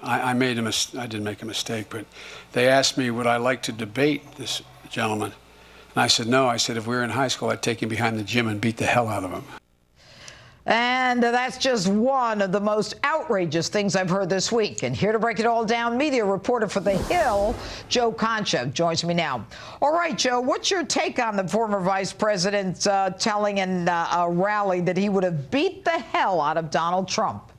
I didn't make a mistake, but they asked me, would I like to debate this gentleman? And I said, no. I said, if we were in high school, I'd take him behind the gym and beat the hell out of him. And that's just one of the most outrageous things I've heard this week. And here to break it all down, media reporter for The Hill, Joe Concha, joins me now. All right, Joe, what's your take on the former vice president telling in a rally that he would have beat the hell out of Donald Trump?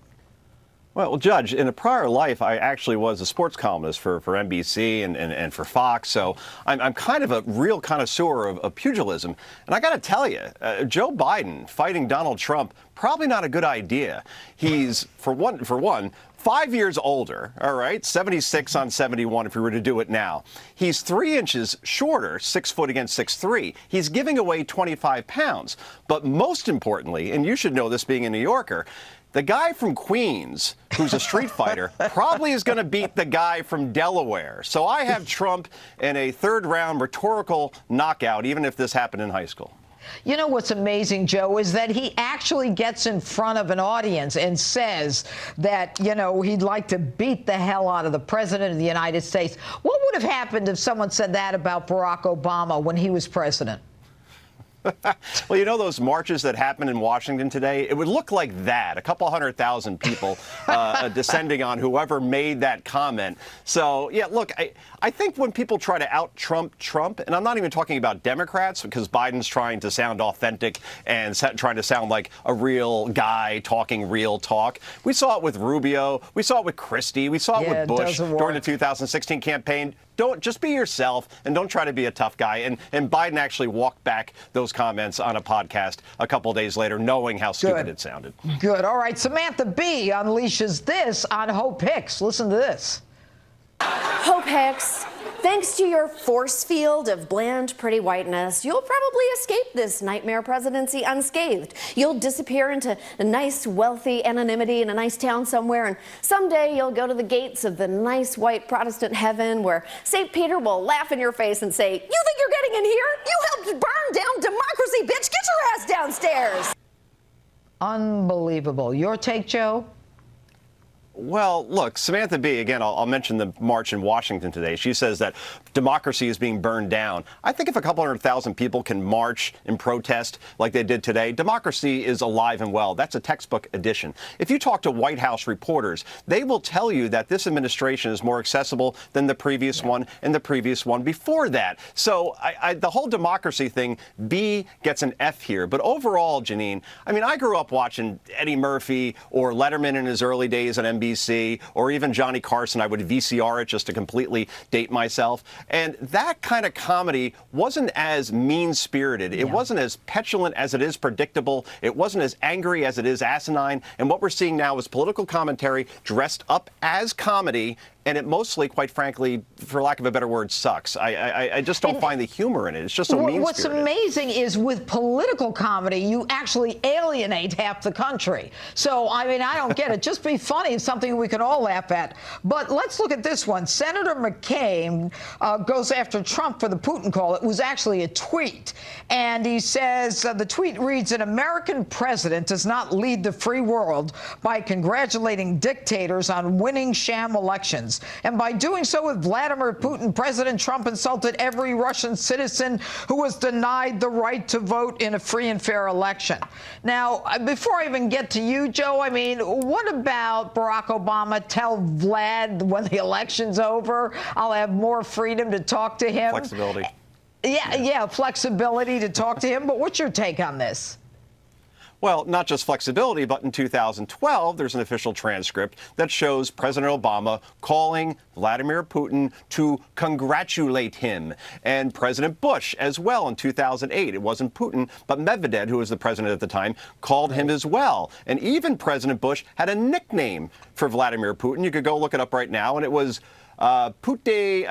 Well, Judge, in a prior life, I actually was a sports columnist for NBC and for Fox, so I'm kind of a real connoisseur of pugilism. And I got to tell you, Joe Biden fighting Donald Trump, probably not a good idea. He's, for one, 5 years older, all right, 76 on 71 if we were to do it now. He's 3 inches shorter, 6 foot against 6'3". He's giving away 25 pounds. But most importantly, and you should know this being a New Yorker, the guy from Queens, who's a street fighter, probably is going to beat the guy from Delaware. So I have Trump in a third-round rhetorical knockout, even if this happened in high school. You know what's amazing, Joe, is that he actually gets in front of an audience and says that, you know, he'd like to beat the hell out of the president of the United States. What would have happened if someone said that about Barack Obama when he was president? Well, you know those marches that happened in Washington today? It would look like that, a couple 100,000 people descending on whoever made that comment. So, yeah, look, I think when people try to out-Trump Trump, and I'm not even talking about Democrats, because Biden's trying to sound authentic and trying to sound like a real guy talking real talk. We saw it with Rubio. We saw it with Christie. We saw it with Bush during the 2016 campaign. Don't just be yourself and don't try to be a tough guy. And Biden actually walked back those comments on a podcast a couple of days later, knowing how stupid it sounded. Good. All right. Samantha Bee unleashes this on Hope Hicks. Listen to this. Hope Hicks, thanks to your force field of bland, pretty whiteness, you'll probably escape this nightmare presidency unscathed. You'll disappear into a nice, wealthy anonymity in a nice town somewhere, and someday you'll go to the gates of the nice white Protestant heaven where St. Peter will laugh in your face and say, "You think you're getting in here? You helped burn down democracy, bitch! Get your ass downstairs!" Unbelievable. Your take, Joe? Well, look, Samantha Bee, again, I'll mention the march in Washington today. She says that democracy is being burned down. I think if a couple 100,000 people can march and protest like they did today, democracy is alive and well. That's a textbook edition. If you talk to White House reporters, they will tell you that this administration is more accessible than the previous one and the previous one before that. So the whole democracy thing, B gets an F here. But overall, Jeanine, I mean, I grew up watching Eddie Murphy or Letterman in his early days on NBC, or even Johnny Carson. I would VCR it just to completely date myself. And that kind of comedy wasn't as mean-spirited. It wasn't as petulant as it is predictable. It wasn't as angry as it is asinine. And what we're seeing now is political commentary dressed up as comedy. And it mostly, quite frankly, for lack of a better word, sucks. I just don't find the humor in it. It's just so mean-spirited. What's amazing is with political comedy, you actually alienate half the country. So, I mean, I don't get it. Just be funny. It's something we can all laugh at. But let's look at this one. Senator McCain goes after Trump for the Putin call. It was actually a tweet. And he says, the tweet reads, "An American president does not lead the free world by congratulating dictators on winning sham elections. And by doing so with Vladimir Putin, President Trump insulted every Russian citizen who was denied the right to vote in a free and fair election." Now, before I even get to you, Joe, I mean, what about Barack Obama? Tell Vlad when the election's over, I'll have more freedom to talk to him. Flexibility. Yeah, flexibility to talk to him. But what's your take on this? Well, not just flexibility, but in 2012, there's an official transcript that shows President Obama calling Vladimir Putin to congratulate him, and President Bush as well in 2008. It wasn't Putin, but Medvedev, who was the president at the time, called him as well. And even President Bush had a nickname for Vladimir Putin. You could go look it up right now, and it was Puti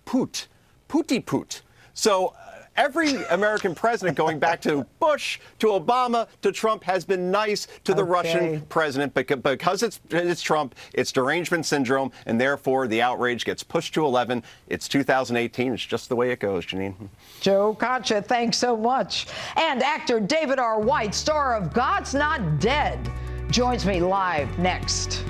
Put. So every American president, going back to Bush, to Obama, to Trump, has been nice to the Russian president because it's Trump, it's derangement syndrome, and therefore the outrage gets pushed to 11. It's 2018. It's just the way it goes, Jeanine. Joe Concha, thanks so much. And actor David R. White, star of God's Not Dead, joins me live next.